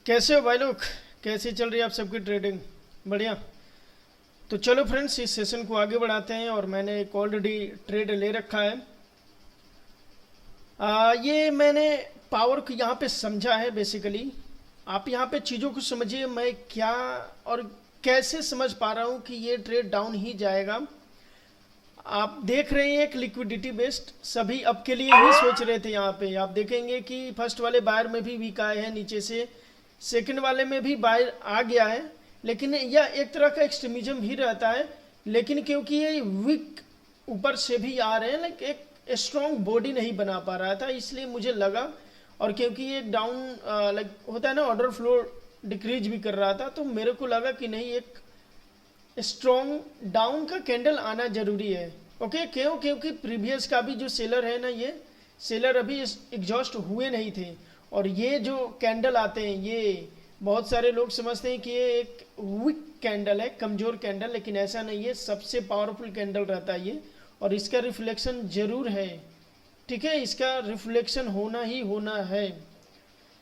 कैसे हो भाई लोग। कैसे चल रही है आप सबकी ट्रेडिंग? बढ़िया। तो चलो फ्रेंड्स, इस सेशन को आगे बढ़ाते हैं और मैंने एक ऑलरेडी ट्रेड ले रखा है। ये मैंने पावर को यहाँ पे समझा है बेसिकली। आप यहाँ पे चीज़ों को समझिए, मैं क्या और कैसे समझ पा रहा हूँ कि ये ट्रेड डाउन ही जाएगा। आप देख रहे हैं एक लिक्विडिटी बेस्ड, सभी अब के लिए ही सोच रहे थे। यहाँ पे आप देखेंगे कि फर्स्ट वाले बायर में भी वीक आए हैं नीचे से, सेकंड वाले में भी बायर आ गया है, लेकिन यह एक तरह का एक्सट्रीमिज्म ही रहता है। लेकिन क्योंकि ये वीक ऊपर से भी आ रहे हैं, लाइक एक स्ट्रॉन्ग बॉडी नहीं बना पा रहा था, इसलिए मुझे लगा। और क्योंकि ये डाउन लाइक होता है ना, ऑर्डर फ्लो डिक्रीज भी कर रहा था, तो मेरे को लगा कि नहीं, एक स्ट्रॉन्ग डाउन का कैंडल आना जरूरी है। ओके, क्यों? क्योंकि प्रीवियस का भी जो सेलर है ना, ये सेलर अभी एग्जॉस्ट हुए नहीं थे। और ये जो कैंडल आते हैं, ये बहुत सारे लोग समझते हैं कि ये एक वीक कैंडल है, कमज़ोर कैंडल, लेकिन ऐसा नहीं है, सबसे पावरफुल कैंडल रहता है ये। और इसका रिफ्लेक्शन जरूर है, ठीक है, इसका रिफ्लेक्शन होना ही होना है।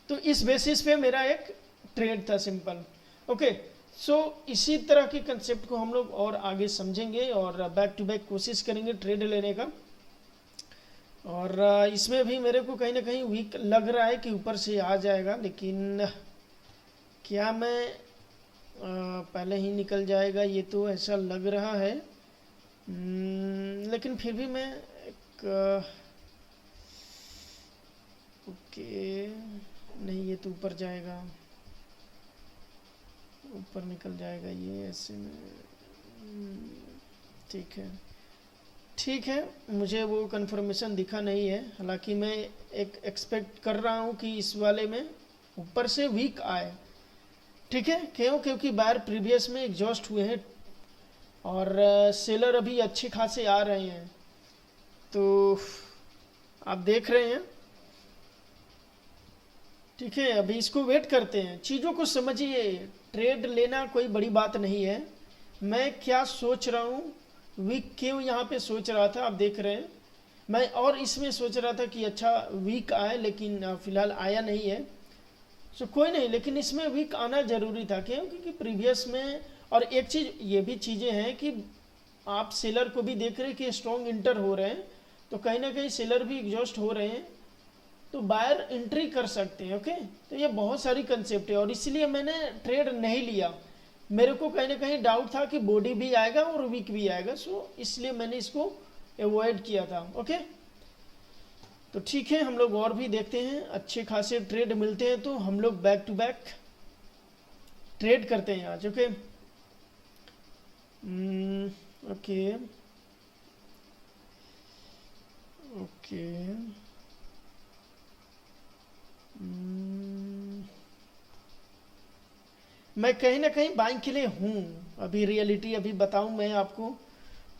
तो इस बेसिस पे मेरा एक ट्रेड था, सिंपल। ओके, सो इसी तरह के कंसेप्ट को हम लोग और आगे समझेंगे और बैक टू बैक कोशिश करेंगे ट्रेड लेने का। और इसमें भी मेरे को कहीं ना कहीं वीक लग रहा है कि ऊपर से आ जाएगा, लेकिन क्या मैं पहले ही निकल जाएगा, ये तो ऐसा लग रहा है। लेकिन फिर भी मैं एक ओके, नहीं, ये तो ऊपर जाएगा, ऊपर निकल जाएगा ये ऐसे में। ठीक है, ठीक है, मुझे वो कंफर्मेशन दिखा नहीं है, हालांकि मैं एक एक्सपेक्ट कर रहा हूँ कि इस वाले में ऊपर से वीक आए। ठीक है, क्यों? क्योंकि बायर प्रीवियस में एग्जॉस्ट हुए हैं और सेलर अभी अच्छे खासे आ रहे हैं। तो आप देख रहे हैं, ठीक है, अभी इसको वेट करते हैं। चीज़ों को समझिए, ट्रेड लेना कोई बड़ी बात नहीं है। मैं क्या सोच रहा हूँ, वीक क्यों यहाँ पे सोच रहा था, आप देख रहे हैं। मैं और इसमें सोच रहा था कि अच्छा वीक आए, लेकिन फिलहाल आया नहीं है। सो कोई नहीं, लेकिन इसमें वीक आना जरूरी था। क्यों? क्योंकि प्रीवियस में, और एक चीज़ ये भी चीज़ें हैं कि आप सेलर को भी देख रहे हैं कि स्ट्रॉन्ग इंटर हो रहे हैं, तो कहीं ना कहीं सेलर भी एग्जॉस्ट हो रहे हैं, तो बायर एंट्री कर सकते हैं। ओके, तो ये बहुत सारी कंसेप्ट है और इसलिए मैंने ट्रेड नहीं लिया। मेरे को कहीं ना कहीं डाउट था कि बॉडी भी आएगा और वीक भी आएगा, सो इसलिए मैंने इसको अवॉइड किया था। ओके, तो ठीक है, हम लोग और भी देखते हैं, अच्छे खासे ट्रेड मिलते हैं तो हम लोग बैक टू बैक ट्रेड करते हैं आज। ओके, ओके, ओके, मैं कहीं ना कहीं बाइंग के लिए हूँ। अभी रियलिटी अभी बताऊँ मैं आपको,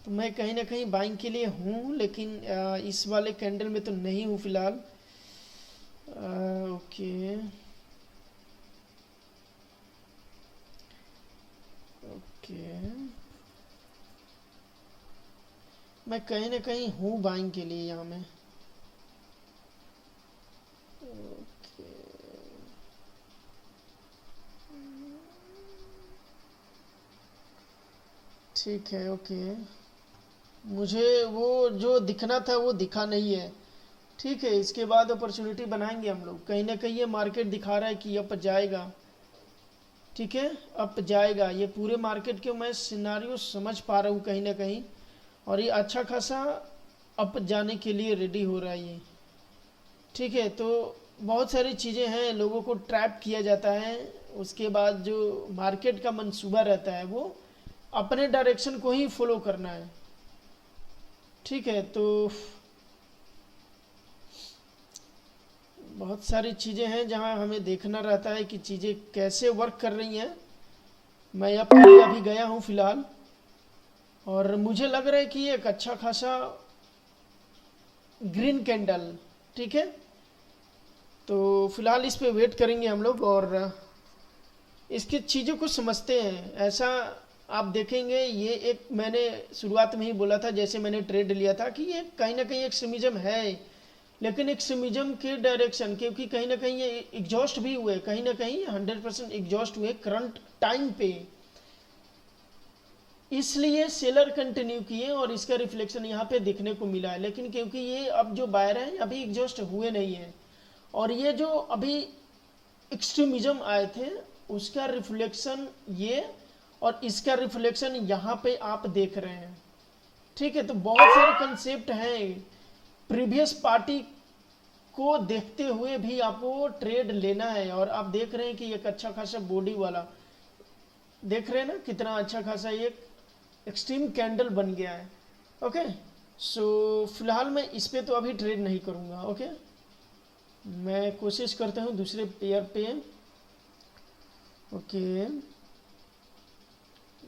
तो मैं कहीं ना कहीं बाइंग के लिए हूँ, लेकिन इस वाले कैंडल में तो नहीं हूँ फिलहाल। ओके, ओके, मैं कहीं ना कहीं हूँ बाइंग के लिए यहाँ में। ओके, ठीक है, ओके, मुझे वो जो दिखना था वो दिखा नहीं है। ठीक है, इसके बाद अपॉर्चुनिटी बनाएंगे हम लोग। कहीं ना कहीं ये मार्केट दिखा रहा है कि अप जाएगा। ठीक है, अप जाएगा, ये पूरे मार्केट के मैं सिनारियो समझ पा रहा हूँ कहीं ना कहीं, और ये अच्छा खासा अप जाने के लिए रेडी हो रहा है ये। ठीक है, तो बहुत सारी चीज़ें हैं, लोगों को ट्रैप किया जाता है, उसके बाद जो मार्केट का मंसूबा रहता है वो अपने डायरेक्शन को ही फॉलो करना है। ठीक है, तो बहुत सारी चीज़ें हैं जहां हमें देखना रहता है कि चीज़ें कैसे वर्क कर रही हैं। मैं अब अभी गया हूं फिलहाल, और मुझे लग रहा है कि एक अच्छा खासा ग्रीन कैंडल। ठीक है, तो फिलहाल इस पे वेट करेंगे हम लोग और इसकी चीज़ों को समझते हैं। ऐसा आप देखेंगे, ये एक मैंने शुरुआत में ही बोला था, जैसे मैंने ट्रेड लिया था, कि ये कहीं ना कहीं एक्सट्रीमिज्म है। लेकिन एक्सट्रीमिज्म के डायरेक्शन, क्योंकि कहीं ना कहीं ये एग्जॉस्ट भी हुए, कहीं ना कहीं 100% एग्जॉस्ट हुए करंट टाइम पे, इसलिए सेलर कंटिन्यू किए और इसका रिफ्लेक्शन यहाँ पे देखने को मिला है। लेकिन क्योंकि ये अब जो बायर हैं अभी एग्जॉस्ट हुए नहीं हैं, और ये जो अभी एक्सट्रीमिज्म आए थे उसका रिफ्लेक्शन ये, और इसका रिफ्लेक्शन यहाँ पे आप देख रहे हैं। ठीक है, तो बहुत सारे कंसेप्ट हैं, प्रीवियस पार्टी को देखते हुए भी आपको ट्रेड लेना है। और आप देख रहे हैं कि एक अच्छा खासा बॉडी वाला, देख रहे हैं ना कितना अच्छा खासा एक एक्सट्रीम कैंडल बन गया है। ओके, सो फिलहाल मैं इस पे तो अभी ट्रेड नहीं करूंगा। ओके, मैं कोशिश करता हूँ दूसरे पेयर पे। ओके,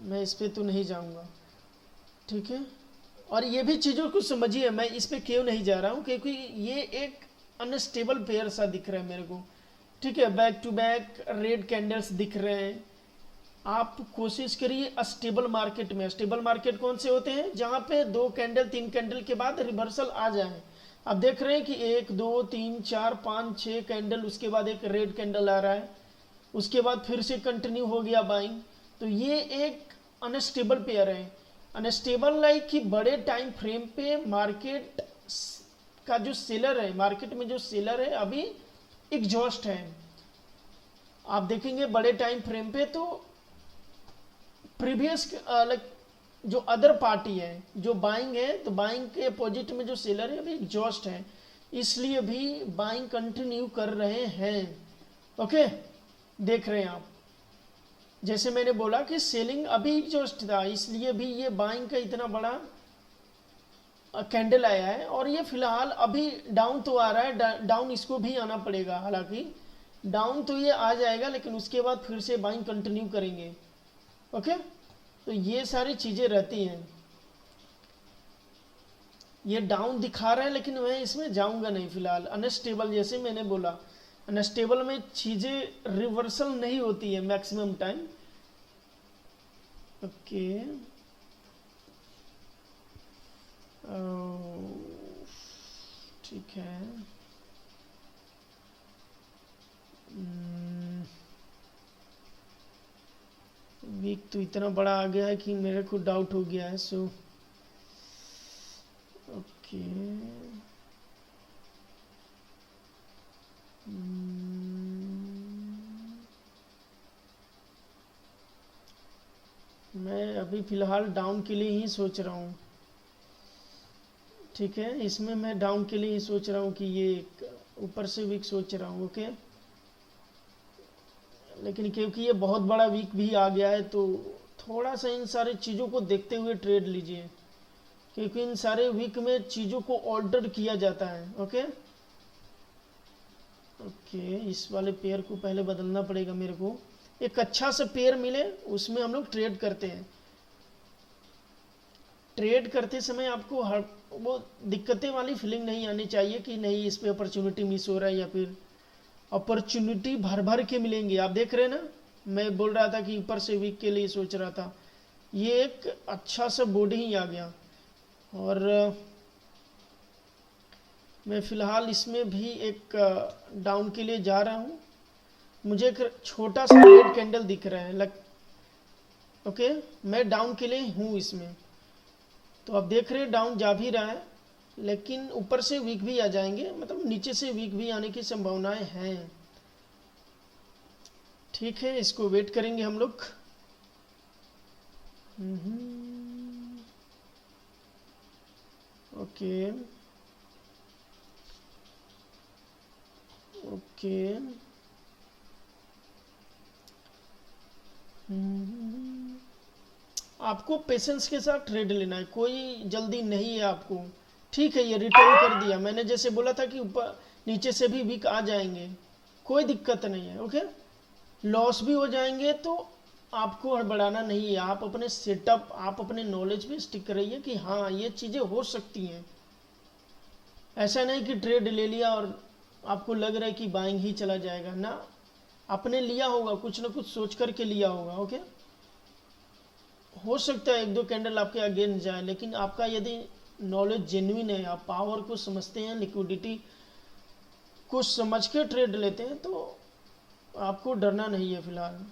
मैं इस पे तो नहीं जाऊंगा। ठीक है, और ये भी चीज़ों को समझिए, मैं इस पे क्यों नहीं जा रहा हूँ, क्योंकि ये एक अनस्टेबल पेयर सा दिख रहा है मेरे को। ठीक है, back to back red candles दिख रहे हैं। आप कोशिश करिए स्टेबल मार्केट में। स्टेबल मार्केट कौन से होते हैं, जहां पे 2 कैंडल 3 कैंडल के बाद रिवर्सल आ जाए। आप देख रहे हैं कि 1 2 3 4 5 6 कैंडल, उसके बाद एक रेड कैंडल आ रहा है, उसके बाद फिर से कंटिन्यू हो गया बाइंग। तो ये एक अनस्टेबल पेयर है। अनस्टेबल लाइक कि बड़े टाइम फ्रेम पे मार्केट का जो सेलर है, मार्केट में जो सेलर है अभी एग्जॉस्ट है। आप देखेंगे बड़े टाइम फ्रेम पे तो प्रीवियस लाइक जो अदर पार्टी है जो बाइंग है, तो बाइंग के अपोजिट में जो सेलर है अभी एग्जॉस्ट है, इसलिए भी बाइंग कंटिन्यू कर रहे हैं। ओके, देख रहे हैं आप, जैसे मैंने बोला कि सेलिंग अभी एग्जॉस्ट था, इसलिए भी ये बाइंग का इतना बड़ा कैंडल आया है। और ये फिलहाल अभी डाउन तो आ रहा है, डाउन इसको भी आना पड़ेगा, हालांकि डाउन तो ये आ जाएगा, लेकिन उसके बाद फिर से बाइंग कंटिन्यू करेंगे। ओके, तो ये सारी चीजें रहती हैं। ये डाउन दिखा रहा है, लेकिन मैं इसमें जाऊंगा नहीं फिलहाल। अनस्टेबल, जैसे मैंने बोला, अनस्टेबल में चीजें रिवर्सल नहीं होती है मैक्सिमम टाइम। ओके, ठीक है। वीक तो इतना बड़ा आ गया है कि मेरे को डाउट हो गया है। सो ओके, मैं अभी फिलहाल डाउन के लिए ही सोच रहा हूँ। ठीक है, इसमें मैं डाउन के लिए ही सोच रहा हूँ कि ये ऊपर से वीक सोच रहा हूँ। ओके, लेकिन क्योंकि ये बहुत बड़ा वीक भी आ गया है, तो थोड़ा सा इन सारी चीज़ों को देखते हुए ट्रेड लीजिए, क्योंकि इन सारे वीक में चीज़ों को ऑल्टर किया जाता है। ओके ओके, इस वाले पेयर को पहले बदलना पड़ेगा मेरे को। एक अच्छा सा पेयर मिले उसमें हम लोग ट्रेड करते हैं। ट्रेड करते समय आपको हर वो दिक्कतें वाली फीलिंग नहीं आनी चाहिए कि नहीं इस पे अपॉर्चुनिटी मिस हो रहा है, या फिर अपॉर्चुनिटी भर भर के मिलेंगे। आप देख रहे हैं ना, मैं बोल रहा था कि ऊपर से वीक के लिए सोच रहा था, ये एक अच्छा सा बॉडी ही आ गया। और मैं फ़िलहाल इसमें भी एक डाउन के लिए जा रहा हूँ। मुझे एक छोटा सा रेड कैंडल दिख रहा है ओके, मैं डाउन के लिए हूँ इसमें। तो आप देख रहे हैं डाउन जा भी रहा है, लेकिन ऊपर से वीक भी आ जाएंगे, मतलब नीचे से वीक भी आने की संभावनाएं हैं। ठीक है, इसको वेट करेंगे हम लोग। ओके ओके, आपको पेशेंस के साथ ट्रेड लेना है, कोई जल्दी नहीं है आपको। ठीक है, ये रिटर्न कर दिया, मैंने जैसे बोला था कि ऊपर नीचे से भी वीक आ जाएंगे, कोई दिक्कत नहीं है। ओके, लॉस भी हो जाएंगे तो आपको हड़बड़ाना नहीं है। आप अपने सेटअप, आप अपने नॉलेज पे स्टिक करिए कि हाँ ये चीज़ें हो सकती हैं। ऐसा नहीं कि ट्रेड ले लिया और आपको लग रहा है कि बाइंग ही चला जाएगा ना, आपने लिया होगा, कुछ ना कुछ सोच करके लिया होगा। ओके, हो सकता है 1-2 कैंडल आपके अगेंस्ट जाए, लेकिन आपका यदि नॉलेज जेन्युइन है, आप पावर को समझते हैं, लिक्विडिटी कुछ समझ के ट्रेड लेते हैं तो आपको डरना नहीं है फिलहाल।